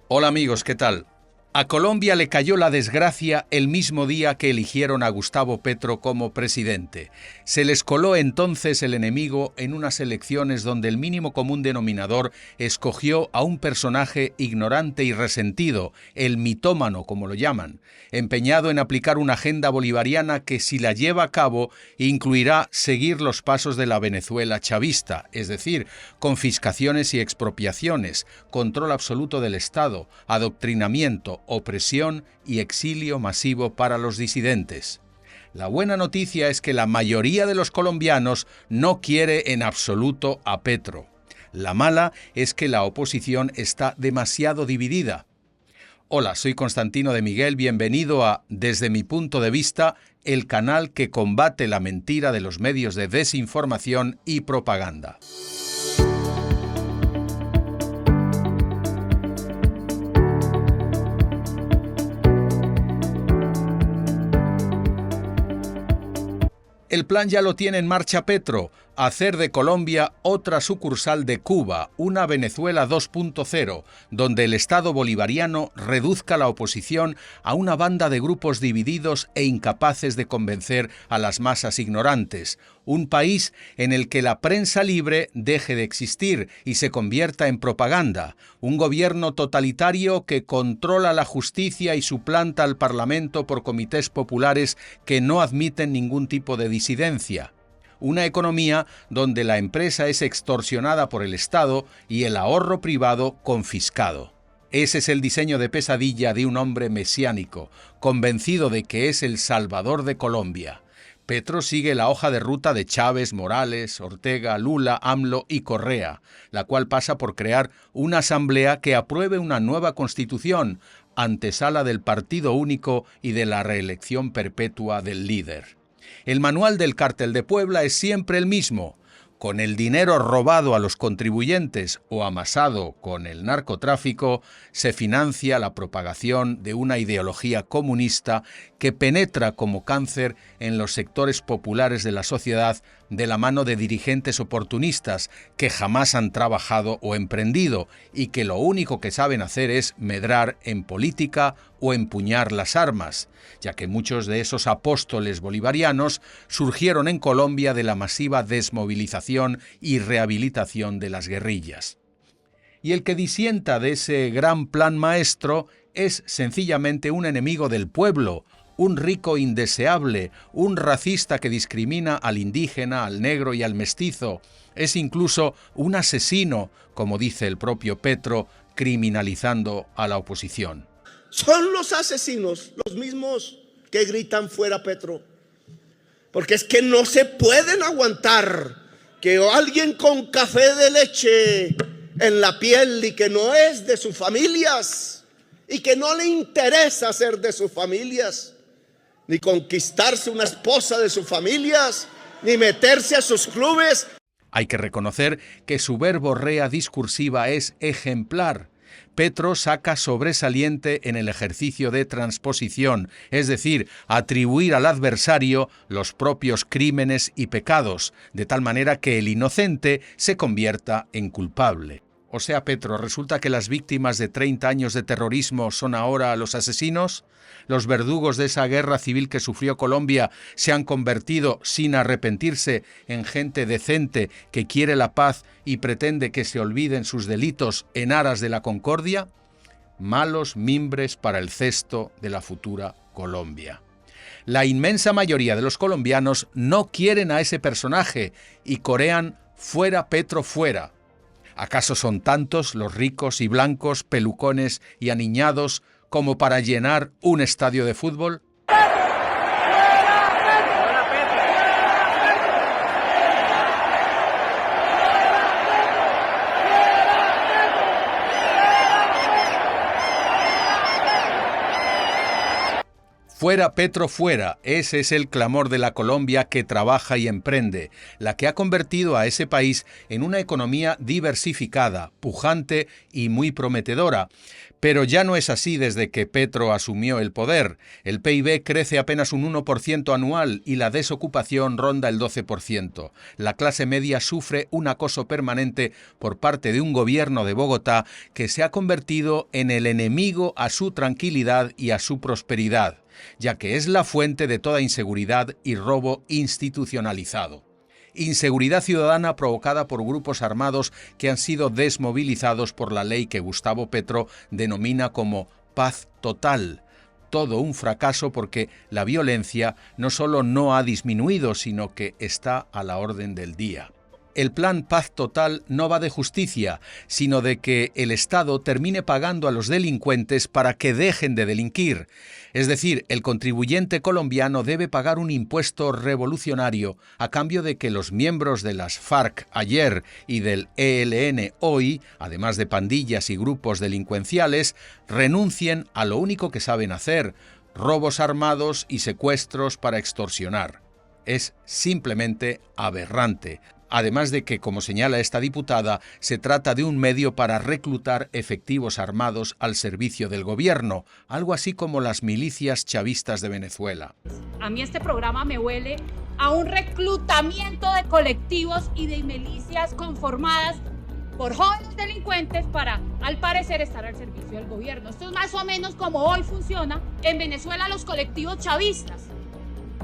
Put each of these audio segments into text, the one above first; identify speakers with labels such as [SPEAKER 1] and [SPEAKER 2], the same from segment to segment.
[SPEAKER 1] Hola amigos, ¿qué tal? A Colombia le cayó la desgracia el mismo día que eligieron a Gustavo Petro como presidente. Se les coló entonces el enemigo en unas elecciones donde el mínimo común denominador escogió a un personaje ignorante y resentido, el mitómano, como lo llaman, empeñado en aplicar una agenda bolivariana que, si la lleva a cabo, incluirá seguir los pasos de la Venezuela chavista, es decir, confiscaciones y expropiaciones, control absoluto del Estado, adoctrinamiento, opresión y exilio masivo para los disidentes. La buena noticia es que la mayoría de los colombianos no quiere en absoluto a Petro. La mala es que la oposición está demasiado dividida. Hola, soy Constantino de Miguel, bienvenido a Desde mi punto de vista, el canal que combate la mentira de los medios de desinformación y propaganda. El plan ya lo tiene en marcha Petro, hacer de Colombia otra sucursal de Cuba, una Venezuela 2.0, donde el Estado bolivariano reduzca la oposición a una banda de grupos divididos e incapaces de convencer a las masas ignorantes, un país en el que la prensa libre deje de existir y se convierta en propaganda, un gobierno totalitario que controla la justicia y suplanta al Parlamento por comités populares que no admiten ningún tipo de disidencia. Una economía donde la empresa es extorsionada por el Estado y el ahorro privado confiscado. Ese es el diseño de pesadilla de un hombre mesiánico, convencido de que es el salvador de Colombia. Petro sigue la hoja de ruta de Chávez, Morales, Ortega, Lula, AMLO y Correa, la cual pasa por crear una asamblea que apruebe una nueva constitución, antesala del partido único y de la reelección perpetua del líder. El manual del Cártel de Puebla es siempre el mismo. Con el dinero robado a los contribuyentes o amasado con el narcotráfico, se financia la propagación de una ideología comunista que penetra como cáncer en los sectores populares de la sociedad de la mano de dirigentes oportunistas que jamás han trabajado o emprendido y que lo único que saben hacer es medrar en política o empuñar las armas, ya que muchos de esos apóstoles bolivarianos surgieron en Colombia de la masiva desmovilización y rehabilitación de las guerrillas. Y el que disienta de ese gran plan maestro es sencillamente un enemigo del pueblo, un rico indeseable, un racista que discrimina al indígena, al negro y al mestizo. Es incluso un asesino, como dice el propio Petro, criminalizando a la oposición.
[SPEAKER 2] Son los asesinos los mismos que gritan fuera Petro, porque es que no se pueden aguantar que alguien con café de leche en la piel y que no es de sus familias y que no le interesa ser de sus familias, ni conquistarse una esposa de sus familias, ni meterse a sus clubes.
[SPEAKER 1] Hay que reconocer que su verborrea discursiva es ejemplar. Petro saca sobresaliente en el ejercicio de transposición, es decir, atribuir al adversario los propios crímenes y pecados, de tal manera que el inocente se convierta en culpable. O sea, Petro, ¿resulta que las víctimas de 30 años de terrorismo son ahora los asesinos? ¿Los verdugos de esa guerra civil que sufrió Colombia se han convertido, sin arrepentirse, en gente decente que quiere la paz y pretende que se olviden sus delitos en aras de la concordia? Malos mimbres para el cesto de la futura Colombia. La inmensa mayoría de los colombianos no quieren a ese personaje y corean «fuera Petro, fuera». ¿Acaso son tantos los ricos y blancos, pelucones y aniñados como para llenar un estadio de fútbol? Fuera Petro, fuera. Ese es el clamor de la Colombia que trabaja y emprende, la que ha convertido a ese país en una economía diversificada, pujante y muy prometedora. Pero ya no es así desde que Petro asumió el poder. El PIB crece apenas un 1% anual y la desocupación ronda el 12%. La clase media sufre un acoso permanente por parte de un gobierno de Bogotá que se ha convertido en el enemigo a su tranquilidad y a su prosperidad, ya que es la fuente de toda inseguridad y robo institucionalizado. Inseguridad ciudadana provocada por grupos armados que han sido desmovilizados por la ley que Gustavo Petro denomina como paz total. Todo un fracaso porque la violencia no solo no ha disminuido, sino que está a la orden del día. El plan Paz Total no va de justicia, sino de que el Estado termine pagando a los delincuentes para que dejen de delinquir. Es decir, el contribuyente colombiano debe pagar un impuesto revolucionario a cambio de que los miembros de las FARC ayer y del ELN hoy, además de pandillas y grupos delincuenciales, renuncien a lo único que saben hacer: robos armados y secuestros para extorsionar. Es simplemente aberrante. Además de que, como señala esta diputada, se trata de un medio para reclutar efectivos armados al servicio del gobierno, algo así como las milicias chavistas de Venezuela.
[SPEAKER 3] A mí este programa me huele a un reclutamiento de colectivos y de milicias conformadas por jóvenes delincuentes para, al parecer, estar al servicio del gobierno. Esto es más o menos como hoy funciona en Venezuela los colectivos chavistas,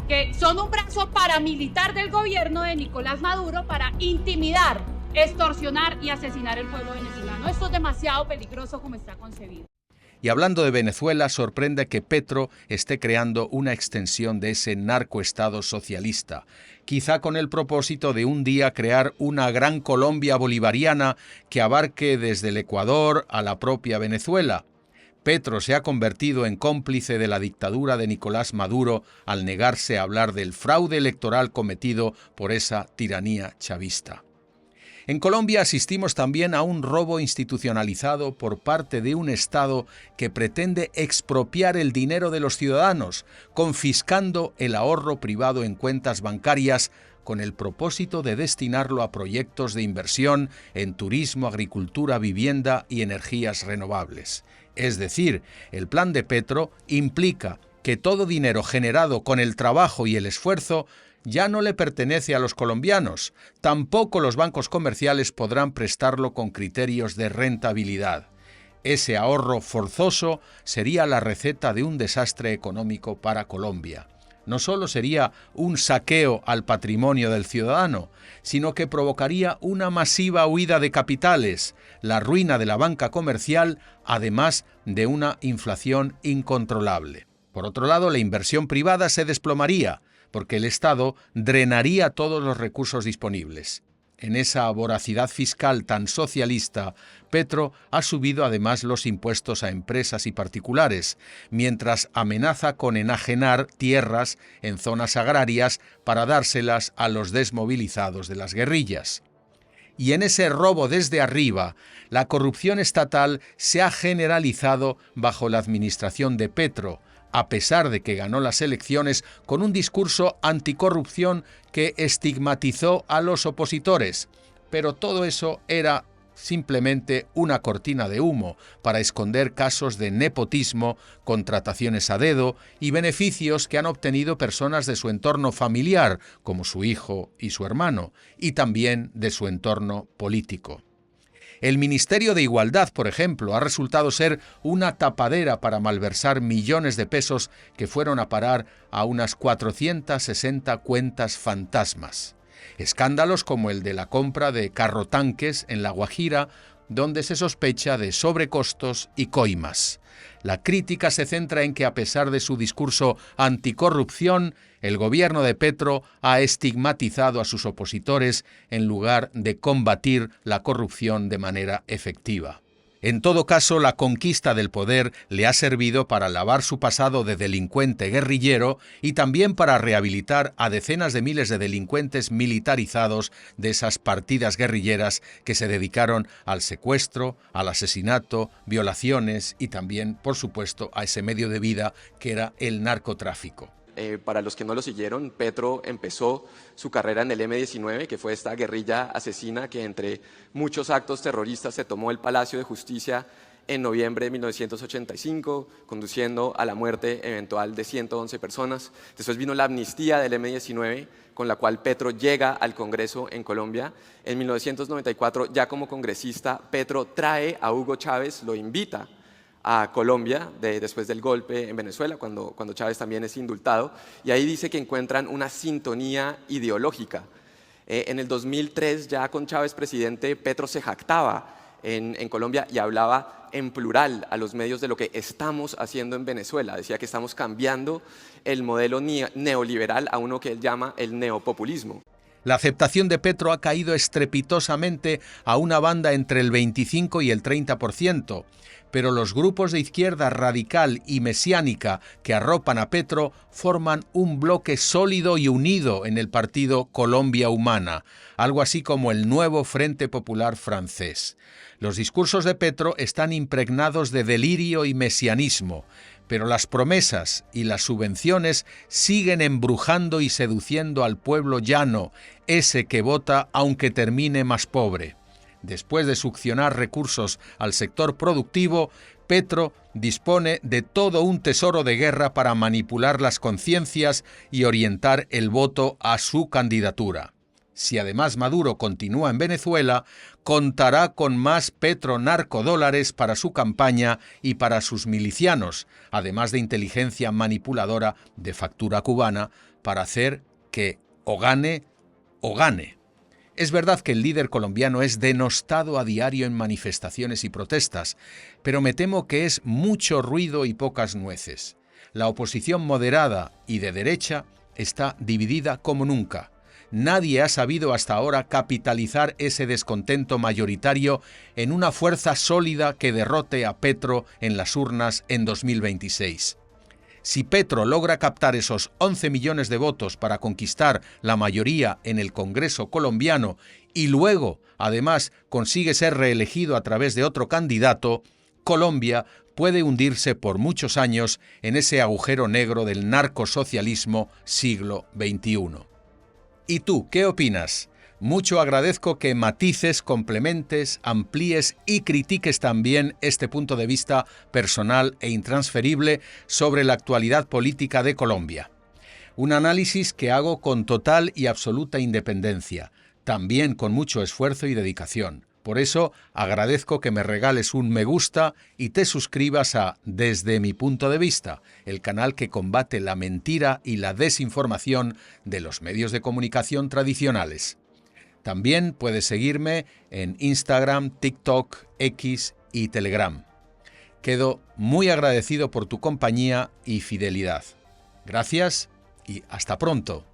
[SPEAKER 3] que son un brazo paramilitar del gobierno de Nicolás Maduro para intimidar, extorsionar y asesinar al pueblo venezolano. Esto es demasiado peligroso como está concebido.
[SPEAKER 1] Y hablando de Venezuela, sorprende que Petro esté creando una extensión de ese narcoestado socialista, quizá con el propósito de un día crear una gran Colombia bolivariana que abarque desde el Ecuador a la propia Venezuela. Petro se ha convertido en cómplice de la dictadura de Nicolás Maduro al negarse a hablar del fraude electoral cometido por esa tiranía chavista. En Colombia asistimos también a un robo institucionalizado por parte de un Estado que pretende expropiar el dinero de los ciudadanos, confiscando el ahorro privado en cuentas bancarias con el propósito de destinarlo a proyectos de inversión en turismo, agricultura, vivienda y energías renovables. Es decir, el plan de Petro implica que todo dinero generado con el trabajo y el esfuerzo ya no le pertenece a los colombianos. Tampoco los bancos comerciales podrán prestarlo con criterios de rentabilidad. Ese ahorro forzoso sería la receta de un desastre económico para Colombia. No solo sería un saqueo al patrimonio del ciudadano, sino que provocaría una masiva huida de capitales, la ruina de la banca comercial, además de una inflación incontrolable. Por otro lado, la inversión privada se desplomaría, porque el Estado drenaría todos los recursos disponibles. En esa voracidad fiscal tan socialista, Petro ha subido además los impuestos a empresas y particulares, mientras amenaza con enajenar tierras en zonas agrarias para dárselas a los desmovilizados de las guerrillas. Y en ese robo desde arriba, la corrupción estatal se ha generalizado bajo la administración de Petro, a pesar de que ganó las elecciones con un discurso anticorrupción que estigmatizó a los opositores. Pero todo eso era simplemente una cortina de humo para esconder casos de nepotismo, contrataciones a dedo y beneficios que han obtenido personas de su entorno familiar, como su hijo y su hermano, y también de su entorno político. El Ministerio de Igualdad, por ejemplo, ha resultado ser una tapadera para malversar millones de pesos que fueron a parar a unas 460 cuentas fantasmas. Escándalos como el de la compra de carrotanques en La Guajira, donde se sospecha de sobrecostos y coimas. La crítica se centra en que, a pesar de su discurso anticorrupción, el gobierno de Petro ha estigmatizado a sus opositores en lugar de combatir la corrupción de manera efectiva. En todo caso, la conquista del poder le ha servido para lavar su pasado de delincuente guerrillero y también para rehabilitar a decenas de miles de delincuentes militarizados de esas partidas guerrilleras que se dedicaron al secuestro, al asesinato, violaciones y también, por supuesto, a ese medio de vida que era el narcotráfico.
[SPEAKER 4] Para los que no lo siguieron, Petro empezó su carrera en el M-19, que fue esta guerrilla asesina que entre muchos actos terroristas se tomó el Palacio de Justicia en noviembre de 1985, conduciendo a la muerte eventual de 111 personas. Después vino la amnistía del M-19, con la cual Petro llega al Congreso en Colombia. En 1994, ya como congresista, Petro trae a Hugo Chávez, lo invita a Colombia después del golpe en Venezuela, cuando Chávez también es indultado, y ahí dice que encuentran una sintonía ideológica. En el 2003, ya con Chávez presidente, Petro se jactaba en Colombia y hablaba en plural a los medios de lo que estamos haciendo en Venezuela. Decía que estamos cambiando el modelo neoliberal a uno que él llama el neopopulismo.
[SPEAKER 1] La aceptación de Petro ha caído estrepitosamente a una banda entre el 25 y el 30%, pero los grupos de izquierda radical y mesiánica que arropan a Petro forman un bloque sólido y unido en el partido Colombia Humana, algo así como el nuevo Frente Popular francés. Los discursos de Petro están impregnados de delirio y mesianismo, pero las promesas y las subvenciones siguen embrujando y seduciendo al pueblo llano, ese que vota aunque termine más pobre. Después de succionar recursos al sector productivo, Petro dispone de todo un tesoro de guerra para manipular las conciencias y orientar el voto a su candidatura. Si además Maduro continúa en Venezuela, contará con más petronarcodólares para su campaña y para sus milicianos, además de inteligencia manipuladora de factura cubana para hacer que o gane o gane. Es verdad que el líder colombiano es denostado a diario en manifestaciones y protestas, pero me temo que es mucho ruido y pocas nueces. La oposición moderada y de derecha está dividida como nunca. Nadie ha sabido hasta ahora capitalizar ese descontento mayoritario en una fuerza sólida que derrote a Petro en las urnas en 2026. Si Petro logra captar esos 11 millones de votos para conquistar la mayoría en el Congreso colombiano y luego, además, consigue ser reelegido a través de otro candidato, Colombia puede hundirse por muchos años en ese agujero negro del narcosocialismo siglo XXI. ¿Y tú, qué opinas? Mucho agradezco que matices, complementes, amplíes y critiques también este punto de vista personal e intransferible sobre la actualidad política de Colombia. Un análisis que hago con total y absoluta independencia, también con mucho esfuerzo y dedicación. Por eso agradezco que me regales un me gusta y te suscribas a Desde mi punto de vista, el canal que combate la mentira y la desinformación de los medios de comunicación tradicionales. También puedes seguirme en Instagram, TikTok, X y Telegram. Quedo muy agradecido por tu compañía y fidelidad. Gracias y hasta pronto.